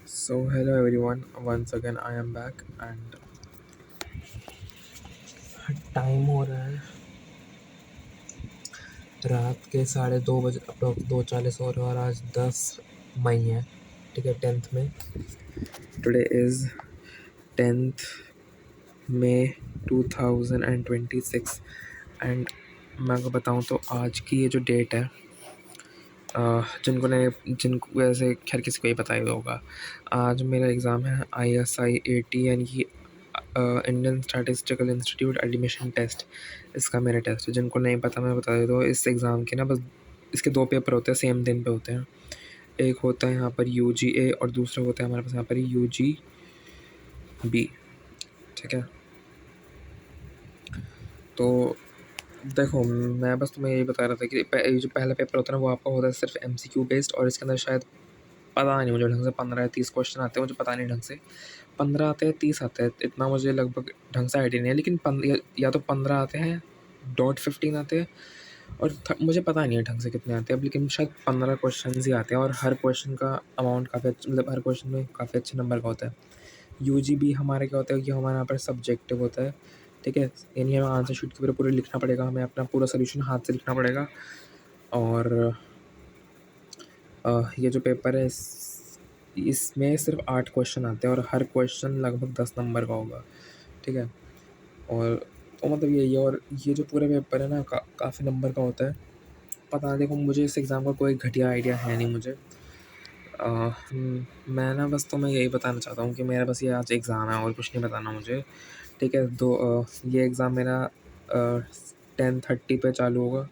So hello everyone, once again I am back and time हो रहा है रात के 2:30 बजे अप्रोक्स 2:40 हो रहे हैं और आज 10 मई है। ठीक है, 10th में today is 10th May 2026 and मैं आपको बताऊं तो आज की ये जो डेट है, जिनको वैसे खैर किसी को ही पता ही होगा। आज मेरा एग्ज़ाम है ISI-80 यानी कि Indian Statistical Institute admission test. इसका मेरा टेस्ट है, जिनको नहीं पता मैं बता देता हूँ। इस एग्ज़ाम के ना बस इसके 2 पेपर होते हैं, सेम दिन पे होते हैं। एक होता है यहाँ पर UGA और दूसरा होता है हमारे पास यहाँ पर UGB। ठीक है, तो देखो मैं बस तुम्हें यही बता रहा था कि ये जो पहला पेपर होता है ना वो आपका होता है सिर्फ MCQ बेस्ड, और इसके अंदर शायद पता नहीं मुझे ढंग से 15 या 30 क्वेश्चन आते हैं, मुझे पता नहीं ढंग से 15 आते हैं 30 आते हैं, इतना मुझे लगभग ढंग से आइडिया नहीं है। लेकिन या तो 15 आते हैं .15 आते हैं और मुझे पता नहीं है ढंग से कितने आते हैं अब, लेकिन शायद 15 क्वेश्चन ही आते हैं और हर क्वेश्चन का अमाउंट काफ़ी अच्छा, मतलब हर क्वेश्चन में काफ़ी अच्छे नंबर का होता है। UGB हमारे क्या होता है कि हमारे यहाँ पर सब्जेक्टिव होता है। ठीक है, यानी हमें आंसर शीट के ऊपर पूरे लिखना पड़ेगा, हमें अपना पूरा सोल्यूशन हाथ से लिखना पड़ेगा। और ये जो पेपर है इसमें सिर्फ 8 क्वेश्चन आते हैं और हर क्वेश्चन लगभग 10 नंबर का होगा। ठीक है, और तो मतलब यही है। और ये जो पूरा पेपर है ना काफ़ी नंबर का होता है। पता नहीं, देखो मुझे इस एग्ज़ाम का कोई घटिया आइडिया है नहीं मुझे। मैं ना बस तुम्हें यही बताना चाहता हूँ कि मेरा बस ये आज एग्ज़ाम है और कुछ नहीं बताना मुझे। ठीक है, ये एग्ज़ाम मेरा 10:30 पे चालू होगा।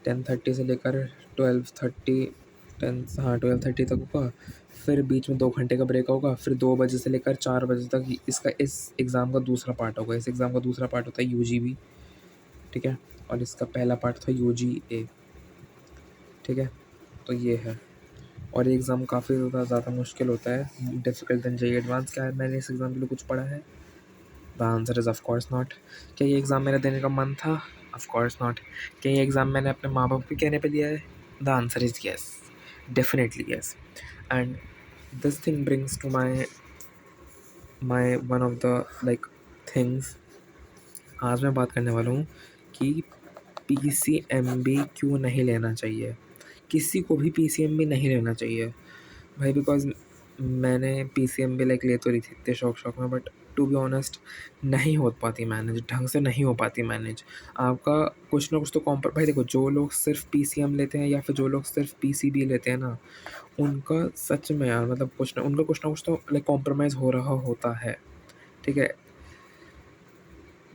10:30 से लेकर 12:30, 12:30 तक होगा। फिर बीच में 2 घंटे का ब्रेक होगा। फिर 2 बजे से लेकर 4 बजे तक इस एग्ज़ाम का दूसरा पार्ट होगा। इस एग्ज़ाम का दूसरा पार्ट होता है UGB। ठीक है, और इसका पहला पार्ट था UGA। ठीक है, तो ये है। और ये एग्ज़ाम काफ़ी ज़्यादा मुश्किल होता है, डिफ़िकल्ट देन JEE एडवांस। क्या है, मैंने इस एग्ज़ाम के लिए कुछ पढ़ा है? The answer is of course not. क्या ये एग्ज़ाम मेरा देने का मन था? Of course not. क्या ये एग्ज़ाम मैंने अपने माँ बाप के कहने पे दिया है? The answer is yes, definitely yes. And this thing brings to my one of the like things. आज मैं बात करने वाला हूँ कि PCMB क्यों नहीं लेना चाहिए। किसी को भी PCMB नहीं लेना चाहिए भाई, बिकॉज़ मैंने PCMB लाइक ले तो रही थी इतने शौक में, बट टू बी ऑनेस्ट नहीं हो पाती मैनेज, ढंग से नहीं हो पाती मैनेज। आपका कुछ ना कुछ तो भाई देखो, जो लोग सिर्फ PCM लेते हैं या फिर जो लोग सिर्फ PCB लेते हैं ना, उनका सच में यार मतलब उनका कुछ ना कुछ तो लाइक कॉम्प्रोमाइज़ हो रहा होता है। ठीक है,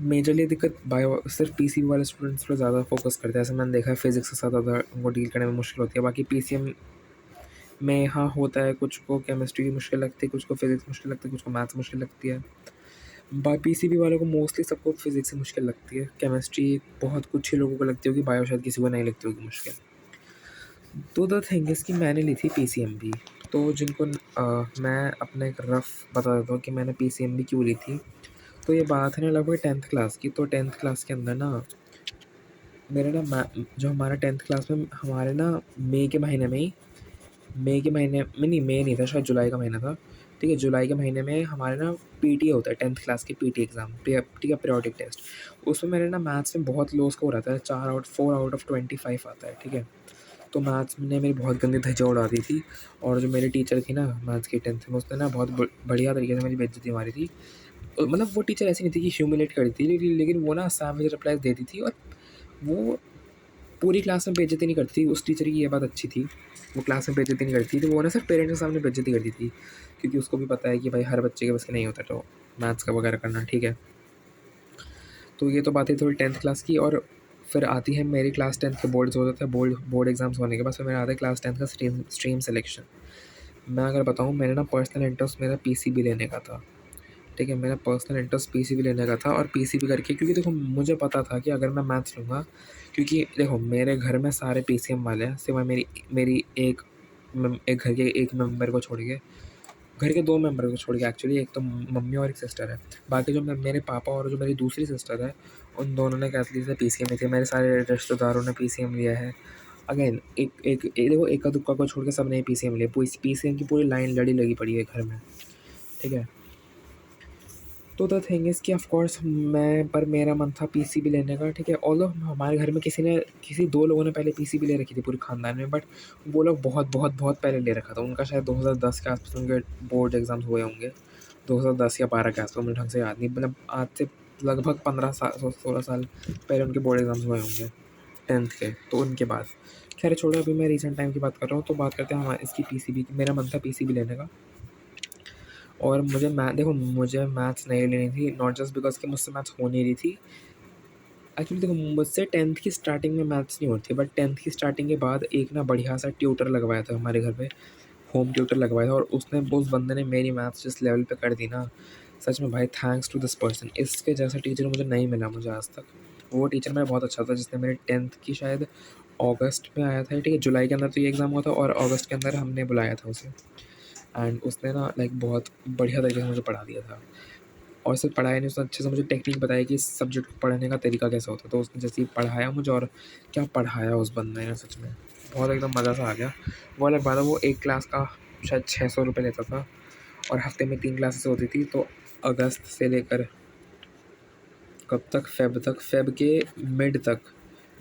मेजरली दिक्कत बायो सिर्फ PCB वाले स्टूडेंट्स पे ज़्यादा फोकस करते हैं। ऐसा मैंने देखा है, फिजिक्स के साथ ज़्यादा उनको डील करने में मुश्किल होती है। बाकी PCM में हाँ होता है, कुछ को केमिस्ट्री मुश्किल लगती है, कुछ को फिजिक्स मुश्किल लगती है, कुछ को मैथ्स मुश्किल लगती है। PCB वालों को मोस्टली सबको फिजिक्स से मुश्किल लगती है। केमिस्ट्री बहुत कुछ ही लोगों को लगती होगी, बायो शायद किसी को नहीं लगती होगी मुश्किल। तो द थिंग इज़ कि मैंने ली थी PCMB। तो जिनको मैं अपना एक रफ बता देता हूँ कि मैंने PCMB क्यों ली थी। तो ये बात है ना लगभग 10th क्लास की। तो 10th क्लास के अंदर ना मेरे ना जो हमारा 10th क्लास में हमारे ना मई के महीने में ही, मई के महीने में नहीं, मई नहीं था, शायद जुलाई का महीना था। ठीक है, जुलाई के महीने में हमारे ना PTA होता है, 10th क्लास की PT एग्ज़ाम। ठीक है, पीरियोडिक टेस्ट। उसमें मेरे ना मैथ्स में बहुत लो स्कोर आता है, 4/4 out of 25 आता है। ठीक है, तो मैथ्स ने मेरी बहुत गंदी धज्जियाँ उड़ा दी थी। और जो मेरी टीचर थी ना मैथ्स की 10th में, उसने ना बहुत बढ़िया तरीके से मेरी बेइज्जती मारी थी। मतलब वो टीचर ऐसी नहीं थी कि ह्यूमिलेट करती थी, लेकिन वो ना सैवेज रिप्लाईज़ देती थी। और वो पूरी क्लास में बेइज्जती नहीं करती थी। उस टीचर की ये बात अच्छी थी, वो क्लास में बेइज्जती नहीं करती थी। वो ना सिर्फ पेरेंट्स के सामने बेइज्जती करती थी, क्योंकि उसको भी पता है कि भाई हर बच्चे के बस का नहीं होता तो मैथ्स का वगैरह करना। ठीक है, तो ये तो बात है थोड़ी 10th क्लास की। और फिर आती है मेरी क्लास 10th के बोर्ड्स हो जाते हैं। बोर्ड एग्जाम्स होने के बाद फिर मेरा आता है क्लास 10th का स्ट्रीम सिलेक्शन। मैं अगर बताऊँ, मेरे ना पर्सनल इंटरेस्ट मेरा PCB लेने का था। ठीक है, मेरा पर्सनल इंटरेस्ट PCB लेने का था। और PCB करके, क्योंकि देखो मुझे पता था कि अगर मैं मैथ्स लूँगा, क्योंकि देखो मेरे घर में सारे PCM वाले हैं सिवाय मेरी मेरी एक घर के एक मेंबर को छोड़ के, घर के 2 मेंबर को छोड़ के एक्चुअली, एक तो मम्मी और एक सिस्टर है। बाकी जो मेरे पापा और जो मेरी दूसरी सिस्टर है, उन दोनों ने क्या लिया था, PCM में थे। मेरे सारे रिश्तेदारों ने PCM लिया है। अगेन एक देखो इक्का दुक्का को छोड़ के सब ने पीसीएम लिए, पीसीएम की पूरी लाइन लड़ी लगी पड़ी है घर में, ठीक है। तो द थिंग इज़ कि ऑफ कोर्स मेरा मन था पीसीबी लेने का, ठीक है। ऑल्दो हमारे घर में किसी 2 लोगों ने पहले पीसीबी ले रखी थी पूरे खानदान में, बट वो लोग बहुत बहुत बहुत पहले ले रखा था। उनका शायद 2010 के आसपास उनके बोर्ड एग्ज़ाम्स हुए होंगे, 2010 या 12 के आसपास, मुझे ढंग से याद नहीं, मतलब आज से लगभग 15 साल 16 साल पहले उनके बोर्ड एग्ज़ाम्स हुए होंगे 10th के, तो उनके बाद। खैर छोड़ो, अभी मैं रिसेंट टाइम की बात कर रहा हूँ, तो बात करते हैं हमारे इसकी पीसीबी की। मेरा मन था पीसीबी लेने का, और मुझे मैथ्स नहीं लेनी थी, नॉट जस्ट बिकॉज़ कि मुझसे मैथ्स हो नहीं रही थी। एक्चुअली देखो, मुझसे 10th की स्टार्टिंग में मैथ्स नहीं होती थी, बट 10th की स्टार्टिंग के बाद एक ना बढ़िया सा ट्यूटर लगवाया था हमारे घर पे, होम ट्यूटर लगवाया था, और उस बंदे ने मेरी मैथ्स जिस लेवल पे कर दी ना, सच में भाई थैंक्स टू दिस पर्सन। इसके जैसा टीचर मुझे नहीं मिला मुझे आज तक। वो टीचर मेरा बहुत अच्छा था, जिसने मेरे 10th की शायद अगस्त में आया था, ठीक है, जुलाई के अंदर तो ये एग्ज़ाम हुआ था, और अगस्त के अंदर हमने बुलाया था उसे। एंड उसने ना लाइक बहुत बढ़िया तरीके से मुझे पढ़ा दिया था, और सिर्फ पढ़ाया नहीं, उसने अच्छे से मुझे टेक्निक बताई कि इस सब्जेक्ट को पढ़ने का तरीका कैसा होता है। तो उसने जैसे ही पढ़ाया मुझे, और क्या पढ़ाया उस बंदे ने, सच में बहुत एकदम मज़ा सा आ गया। वो अलग बात है, वो एक क्लास का शायद 600 रुपये लेता था, और हफ्ते में 3 क्लासेस होती थी। तो अगस्त से लेकर कब तक, फेब के मिड तक,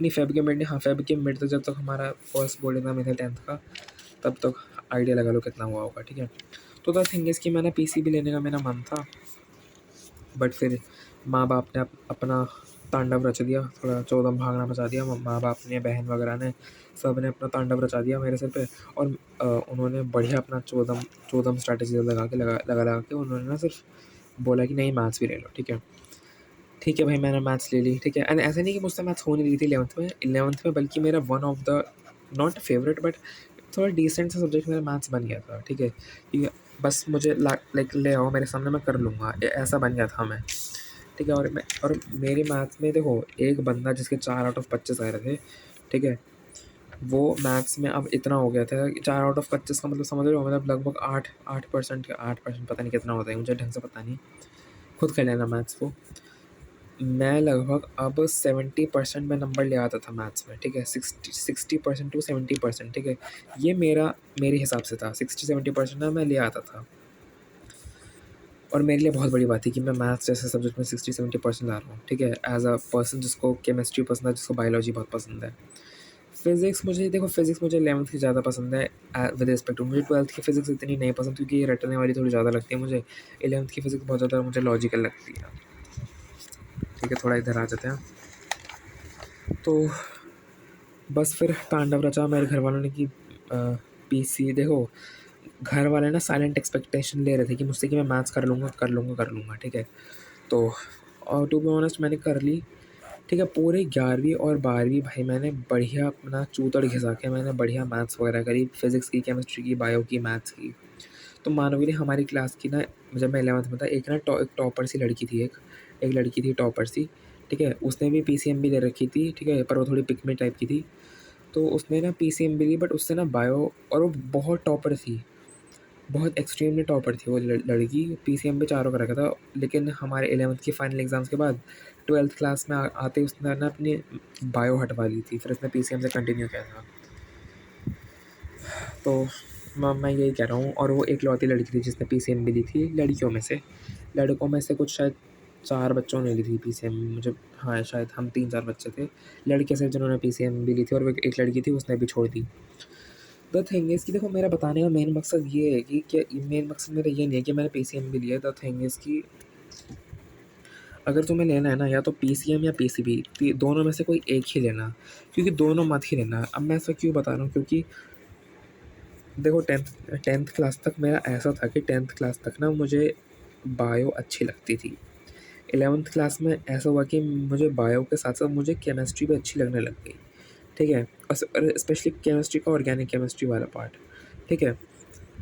नहीं फेब के मिड नहीं, हाँ फेब के मिड तक, जब तक हमारा फर्स्ट बोर्ड एग्जाम था 10th का, तब तक आइडिया लगा लो कितना हुआ होगा, ठीक है। तो द थिंग इज़ कि मैंने पीसीबी लेने का मेरा मन था, बट फिर माँ बाप ने अपना तांडव रच दिया, थोड़ा चौदम भागना मचा दिया। माँ बाप ने, बहन वगैरह ने, सब ने अपना तांडव रचा दिया मेरे सिर पे, और उन्होंने बढ़िया अपना चौदम स्ट्रैटेजी लगा के उन्होंने ना सिर्फ बोला कि नहीं मैथ्स भी ले लो, ठीक है भाई, मैंने मैथ्स ले ली, ठीक है। एंड ऐसा नहीं कि मुझसे मैथ्स हो नहीं रही थी 11th में, बल्कि मेरा one of the not favourite but थोड़ा डिसेंट सा सब्जेक्ट मेरा मैथ्स बन गया था, ठीक है। बस मुझे लाइक ले आओ मेरे सामने, मैं कर लूँगा, ऐसा बन गया था मैं, ठीक है। और मेरे मैथ्स में देखो, एक बंदा जिसके 4/25 आए रहे थे, ठीक है, वो मैथ्स में अब इतना हो गया था कि 4/25 का मतलब समझ रहे हो, मतलब लगभग 8% पता नहीं कितना होता है, मुझे ढंग से पता नहीं, खुद कर लेना मैथ्स को। मैं लगभग अब 70% में नंबर ले आता था मैथ्स में, ठीक है, 60% टू 70%, ठीक है। ये मेरे हिसाब से था, 60-70% ना मैं ले आता था, और मेरे लिए बहुत बड़ी बात थी कि मैं मैथ्स जैसे सब्जेक्ट में 60-70% ला रहा हूँ, ठीक है, एज अ पर्सन जिसको केमिस्ट्री पसंद है, जिसको बायोलॉजी बहुत पसंद है। फिज़िक्स मुझे 11th की ज़्यादा पसंद है, विद रिस्पेक्ट टू मुझे 12th की फ़िज़िक्स इतनी नहीं पसंद, क्योंकि ये रटने वाली थोड़ी ज़्यादा लगती है मुझे। 11th की फ़िज़िक्स बहुत ज़्यादा मुझे लॉजिकल लगती है, ठीक है। थोड़ा इधर आ जाते हैं, तो बस फिर तांडव रचा मेरे घर वालों ने कि पीसी देखो, घर वाले ना साइलेंट एक्सपेक्टेशन ले रहे थे कि मुझसे कि मैं मैथ्स कर लूँगा, ठीक है। तो और टू बी ऑनेस्ट मैंने कर ली, ठीक है। पूरे 11वीं और 12वीं भाई मैंने बढ़िया अपना चूतड़ घिसा के मैंने बढ़िया मैथ्स वगैरह करी, फिज़िक्स की, केमिस्ट्री की, बायो की, मैथ्स की। तो मानोगे नहीं, हमारी क्लास की ना, जब मैं 11th में था, एक टॉपर सी लड़की थी, एक लड़की थी टॉपर सी, ठीक है। उसने भी पीसीएम भी ले रखी थी, ठीक है, पर वो थोड़ी पिक मी टाइप की थी। तो उसने ना पीसीएम भी ली, बट उससे ना बायो, और वो बहुत टॉपर थी, बहुत एक्सट्रीमली टॉपर थी वो लड़की। पीसीएम भी चारों का रखा था, लेकिन हमारे 11th के फाइनल एग्ज़ाम्स के बाद 12th क्लास में आते ही उसने ना अपनी बायो हटवा ली थी, फिर उसने पीसीएम से कंटिन्यू किया था। तो मैं यही कह रहा हूँ, और वो एकलौती लड़की थी जिसने पीसीएम भी ली थी लड़कियों में से। लड़कों में से कुछ शायद 4 बच्चों ने ली थी पीसीएम, मुझे, हाँ शायद हम 3-4 बच्चे थे लड़के से जिन्होंने पीसीएम भी ली थी, और वो एक लड़की थी उसने भी छोड़ दी। द थिंग इज़ कि देखो, मेरा बताने का मेन मकसद ये है कि क्या, मेन मकसद मेरा ये नहीं है कि मैंने पीसीएम भी लिया। द थिंग इज़ कि अगर तुम्हें लेना है ना, या तो पीसीएम या पीसीबी, दोनों में से कोई एक ही लेना, क्योंकि दोनों मत ही लेना। अब मैं ऐसा क्यों बता रहा हूँ, क्योंकि देखो, टेंथ क्लास तक मेरा ऐसा था कि 10th क्लास तक ना मुझे बायो अच्छी लगती थी। 11th क्लास में ऐसा हुआ कि मुझे बायो के साथ साथ मुझे केमिस्ट्री भी अच्छी लगने लग गई, ठीक है। और स्पेशली केमिस्ट्री का ऑर्गेनिक केमिस्ट्री वाला पार्ट, ठीक है,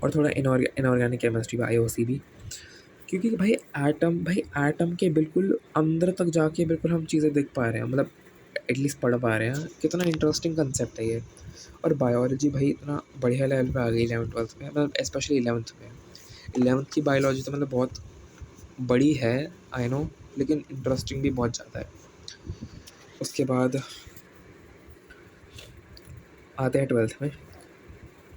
और थोड़ा इनऑर्गेनिक केमिस्ट्री भी, आईओसी भी, क्योंकि भाई एटम के बिल्कुल अंदर तक जाके बिल्कुल हम चीज़ें देख पा रहे हैं, मतलब एटलीस्ट पढ़ पा रहे हैं, कितना इंटरेस्टिंग कंसेप्ट है ये। और बायोलॉजी भाई इतना बढ़िया लेवल पे आ गई 11th-12th में, मतलब स्पेशली 11th में। 11th की बायोलॉजी तो मतलब बहुत बड़ी है, आई नो, लेकिन इंटरेस्टिंग भी बहुत ज़्यादा है। उसके बाद आते हैं 12th में।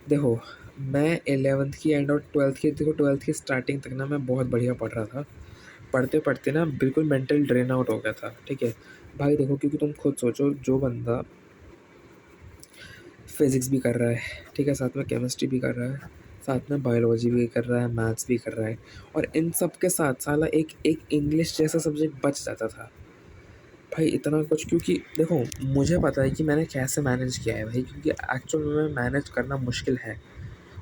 देखो, मैं 11th की एंड और 12th की, देखो 12th की स्टार्टिंग तक ना मैं बहुत बढ़िया पढ़ रहा था। पढ़ते-पढ़ते ना बिल्कुल मेंटल ड्रेन आउट हो गया था, ठीक है? भाई देखो, क्योंकि तुम खुद सोचो, जो बंदा फिज़िक्स भी कर रहा है, ठीक है? साथ में केमिस्ट्री भी कर रहा है, साथ में बायोलॉजी भी कर रहा है, मैथ्स भी कर रहा है, और इन सब के साथ साला एक एक इंग्लिश जैसा सब्जेक्ट बच जाता था। भाई इतना कुछ, क्योंकि देखो मुझे पता है कि मैंने कैसे मैनेज किया है भाई, क्योंकि एक्चुअल में मैनेज करना मुश्किल है।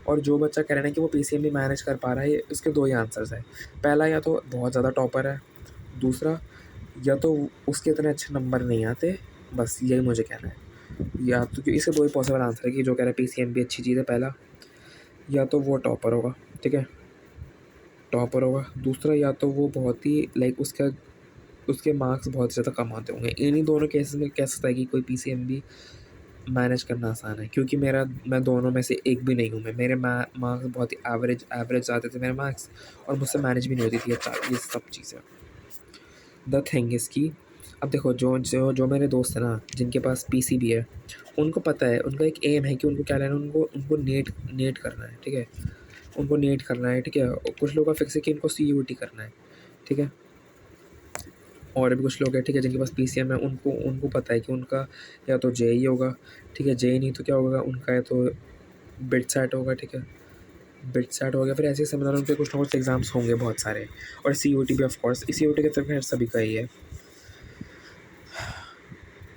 और जो बच्चा कह रहा है कि वो पीसीएम भी मैनेज कर पा रहा है, इसके दो ही आंसर्स हैं। पहला, या तो बहुत ज़्यादा टॉपर है, दूसरा या तो उसके इतने अच्छे नंबर नहीं आते, बस यही मुझे कहना है। या तो, कि इसके दो ही पॉसिबल आंसर है कि जो कह रहा है पीसीएम भी अच्छी चीज़ है, पहला, या तो वो टॉपर होगा, ठीक है, टॉपर होगा। दूसरा, या तो वो बहुत ही लाइक उसका उसके मार्क्स बहुत ज़्यादा कम आते होंगे। इन्हीं दोनों केसेस में कह सकता है कि कोई पीसीएम भी मैनेज करना आसान है, क्योंकि मैं दोनों में से एक भी नहीं हूँ। मेरे मार्क्स बहुत ही एवरेज आते थे मेरे मार्क्स, और मुझसे मैनेज भी नहीं होती थी ये सब चीज़ें। द थिंग इज़ कि अब देखो, जो मेरे दोस्त हैं ना, जिनके पास पीसी भी है, उनको पता है, उनका एक एम है कि उनको क्या लेना है, उनको उनको नेट नेट करना है, ठीक है? उनको नेट करना है, ठीक है? और कुछ लोगों का फिक्स है कि इनको सीयूईटी करना है, ठीक है? और भी कुछ लोग हैं, ठीक है, जिनके पास पीसीएम है, उनको उनको पता है कि उनका या तो जेईई होगा, ठीक है? जेईई नहीं तो क्या होगा उनका, या तो बिटसैट होगा, ठीक है? बिटसैट हो गया, फिर ऐसे सिमिलर उनके कुछ ना कुछ एग्ज़ाम्स होंगे बहुत सारे, और सीयूईटी भी ऑफ कोर्स। सीयूईटी की तो खैर सभी का ही है।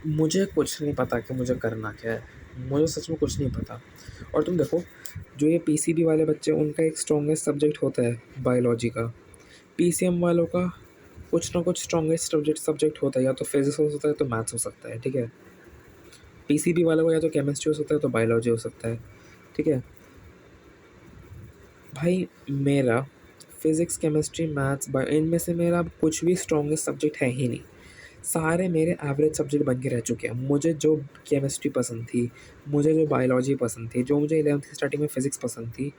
मुझे कुछ नहीं पता कि मुझे करना क्या है, मुझे सच में कुछ नहीं पता। और तुम देखो, जो ये पीसीबी वाले बच्चे, उनका एक स्ट्रॉन्गेस्ट सब्जेक्ट होता है बायोलॉजी का। पीसीएम वालों का कुछ ना कुछ स्ट्रॉन्गेस्ट सब्जेक्ट होता है, या तो फिजिक्स हो सकता है, तो मैथ्स हो सकता है, ठीक है? पीसीबी वालों का या तो केमिस्ट्री हो सकता है, तो बायोलॉजी हो सकता है, ठीक है? भाई मेरा फिज़िक्स, केमिस्ट्री, मैथ्स, बायो, इनमें से मेरा अब कुछ भी स्ट्रॉन्गेस्ट सब्जेक्ट है ही नहीं। सारे मेरे एवरेज सब्जेक्ट बन के रह चुके हैं। मुझे जो केमिस्ट्री पसंद थी, मुझे जो बायोलॉजी पसंद थी, जो मुझे 11th की स्टार्टिंग में फ़िज़िक्स पसंद थी,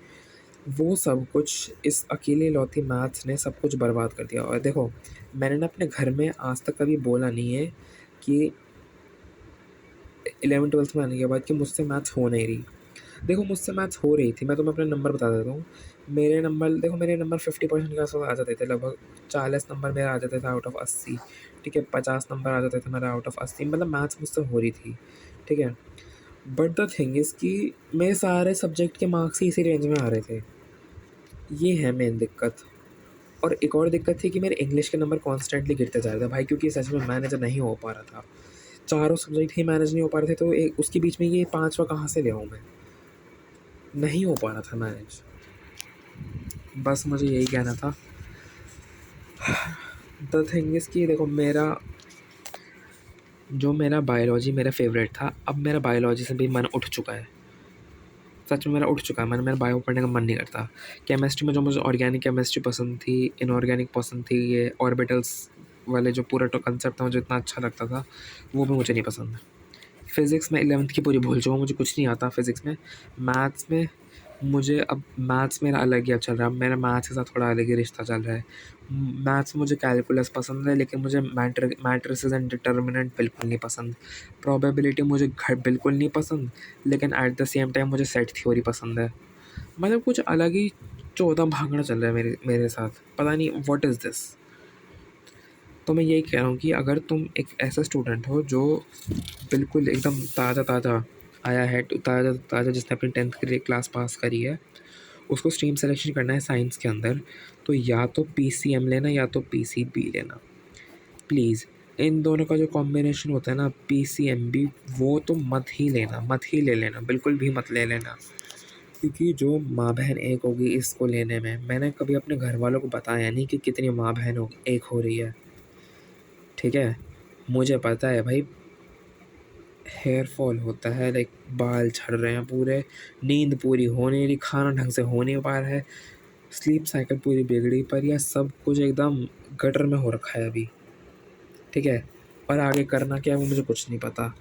वो सब कुछ इस अकेले इकलौती मैथ्स ने सब कुछ बर्बाद कर दिया। और देखो, मैंने ना अपने घर में आज तक कभी बोला नहीं है कि 11th-12th में आने के बाद कि मुझसे मैथ्स हो नहीं रही। देखो, मुझसे मैथ्स हो रही थी, मैं तुम्हें अपने नंबर बता देता हूँ। मेरे नंबर देखो, मेरे नंबर 50% के आस-पास आ जाते थे, लगभग 40 नंबर मेरे आ जाते थे आउट ऑफ 80, ठीक है? 50 नंबर आ जाते थे मेरे आउट ऑफ 80, मतलब मैथ्स मुझसे हो रही थी, ठीक है? बट द थिंग इज़ कि मेरे सारे सब्जेक्ट के मार्क्स ही इसी रेंज में आ रहे थे। ये है मेन दिक्कत। और एक और दिक्कत थी कि मेरे इंग्लिश के नंबर कॉन्स्टेंटली गिरते जा रहे थे भाई, क्योंकि सच में मैनेज नहीं हो पा रहा था। चारों सब्जेक्ट ही मैनेज नहीं हो पा रहे थे, तो एक उसके बीच में ये 5वां कहाँ से ले आऊँ मैं? नहीं हो पा रहा था मैनेज। बस मुझे यही कहना था। द थिंग इज़ कि देखो, मेरा बायोलॉजी मेरा फेवरेट था, अब मेरा बायोलॉजी से भी मन उठ चुका है। सच में मेरा उठ चुका है मन, मेरा बायो पढ़ने का मन नहीं करता। केमिस्ट्री में जो मुझे ऑर्गेनिक केमिस्ट्री पसंद थी, इनऑर्गेनिक पसंद थी, ये ऑर्बिटल्स वाले जो पूरा कंसेप्ट था, मुझे इतना अच्छा लगता था, वो भी मुझे नहीं पसंद। फ़िज़िक्स में 11th की पूरी भूल चुका हूँ, मुझे कुछ नहीं आता फ़िज़िक्स में। मैथ्स में मुझे अब मैथ्स मेरा अलग ही अब चल रहा है, अब मेरा मैथ्स के साथ थोड़ा अलग ही रिश्ता चल रहा है। मैथ्स में मुझे कैलकुलस पसंद है, लेकिन मुझे मैट्रिसेस एंड डिटर्मिनेंट बिल्कुल नहीं पसंद। प्रोबेबिलिटी मुझे बिल्कुल नहीं पसंद, लेकिन एट द सेम टाइम मुझे सेट थ्योरी पसंद है। मतलब कुछ अलग ही चौदह भागना चल रहा है मेरे मेरे साथ, पता नहीं व्हाट इज़ दिस। तो मैं यही कह रहा हूँ कि अगर तुम एक ऐसा स्टूडेंट हो जो बिल्कुल एकदम ताज़ा आया है, ताज़ा जिसने अपनी 10th की क्लास पास करी है, उसको स्ट्रीम सिलेक्शन करना है साइंस के अंदर, तो या तो पीसीएम लेना या तो पीसीबी लेना। प्लीज़, इन दोनों का जो कॉम्बिनेशन होता है ना, पीसीएमबी, वो तो मत ही लेना, मत ही ले लेना, बिल्कुल भी मत ले लेना। क्योंकि जो माँ बहन एक होगी इसको लेने में, मैंने कभी अपने घर वालों को बताया नहीं कि कितनी माँ बहन एक हो रही है, ठीक है? मुझे पता है भाई, हेयर फॉल होता है, लाइक बाल झड़ रहे हैं पूरे, नींद पूरी हो नहीं रही, खाना ढंग से हो नहीं पा रहा है, स्लीप साइकिल पूरी बिगड़ी, पर यह सब कुछ एकदम गटर में हो रखा है अभी, ठीक है? और आगे करना क्या है वो मुझे कुछ नहीं पता।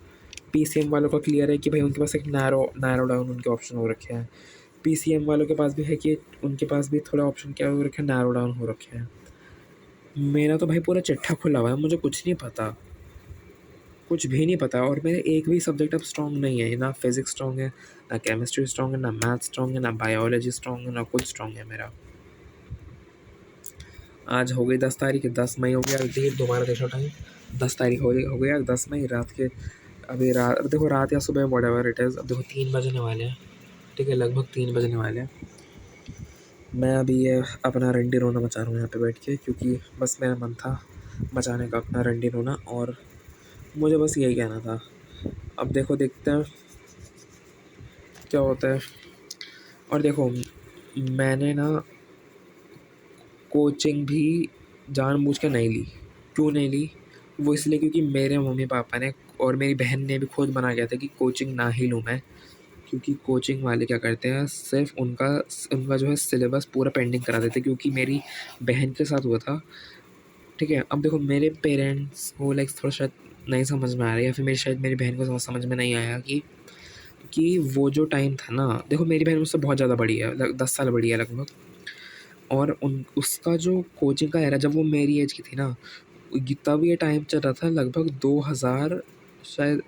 पीसीएम वालों का क्लियर है कि भाई उनके पास एक नैरो डाउन उनके ऑप्शन हो रखे हैं। पीसीएम वालों के पास भी है कि उनके पास भी थोड़ा ऑप्शन क्या हो रखे हैं, नैरो डाउन हो रखे हैं। मेरा तो भाई पूरा चिट्ठा खुला हुआ है, मुझे कुछ नहीं पता। कुछ भी नहीं पता और मेरे एक भी सब्जेक्ट अब स्ट्रॉन्ग नहीं है, ना फिज़िक्स स्ट्रॉन्ग है, ना केमिस्ट्री स्ट्रॉन्ग है, ना मैथ्स स्ट्रॉन्ग है, ना बायोलॉजी स्ट्रॉन्ग है, ना कुछ स्ट्रॉन्ग है मेरा। आज हो गई 10 तारीख, 10 मई हो गया, डेट दोबारा देखो टाइम, 10 तारीख हो गया 10 मई रात के, अभी रात, अब देखो रात या सुबह व्हाटएवर इट इज़, अब देखो 3 बजने वाले हैं, ठीक है, लगभग 3 बजने वाले हैं। मैं अभी ये अपना रंडी रोना मचा रहा हूँ यहाँ पे बैठ के, क्योंकि बस मेरा मन था मचाने का अपना रंडी रोना, और मुझे बस यही कहना था। अब देखो देखते हैं क्या होता है। और देखो मैंने ना कोचिंग भी जानबूझ के नहीं ली। क्यों नहीं ली? वो इसलिए क्योंकि मेरे मम्मी पापा ने और मेरी बहन ने भी खुद मना किया था कि कोचिंग ना ही लूँ मैं, क्योंकि कोचिंग वाले क्या करते हैं, सिर्फ उनका उनका जो है सिलेबस पूरा पेंडिंग करा देते हैं, क्योंकि मेरी बहन के साथ हुआ था, ठीक है। अब देखो मेरे पेरेंट्स को लाइक थोड़ा शायद नहीं समझ में आ रहा है, या फिर मेरी शायद मेरी बहन को समझ में नहीं आया कि वो जो टाइम था ना, देखो मेरी बहन मुझसे बहुत ज़्यादा बड़ी है, 10 साल बड़ी है लगभग, और उन उसका जो कोचिंग का एरा जब वो मेरी एज की थी ना, तब ये टाइम चल रहा था लगभग 2000 शायद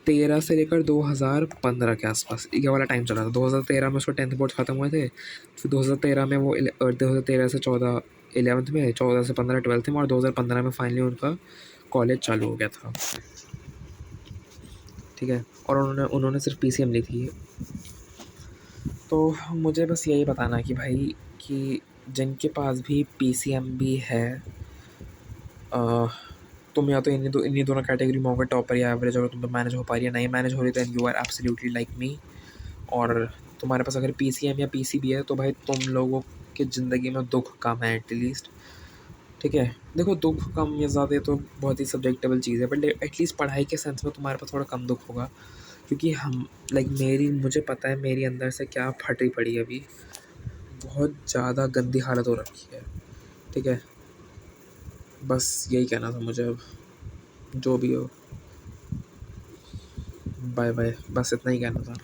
13 से लेकर 2015 के आसपास ये वाला टाइम चल रहा था। 2013 में उसको 10th बोर्ड ख़त्म हुए थे, फिर 2013 में वो 2013 से 14 11th में, 14 से 15 12th में, और 2015 में फाइनली उनका कॉलेज चालू हो गया था, ठीक है। और उन्होंने उन्होंने सिर्फ पीसीएम ली थी। तो मुझे बस यही बताना कि भाई कि जिनके पास भी पीसीएम भी है, तुम या तो इन्हीं दोनों कैटेगरी में होगा, टॉपर या एवरेज, अगर तुम तो मैनेज हो पा रही है, नहीं मैनेज हो रही, then you are absolutely like me. और तुम्हारे पास अगर पीसीएम या पीसीबी है तो भाई तुम लोगों की ज़िंदगी में दुख कम है एटलीस्ट, ठीक है। देखो दुख कम या ज़्यादा तो बहुत ही सब्जेक्टेबल चीज़ है, बट एटलीस्ट पढ़ाई के सेंस में तुम्हारे पास थोड़ा कम दुख होगा, क्योंकि हम लाइक मुझे पता है मेरी अंदर से क्या फटी पड़ी है अभी, बहुत ज़्यादा गंदी हालत हो रखी है, ठीक है। बस यही कहना था मुझे, अब जो भी हो, बाय बाय, बस इतना ही कहना था।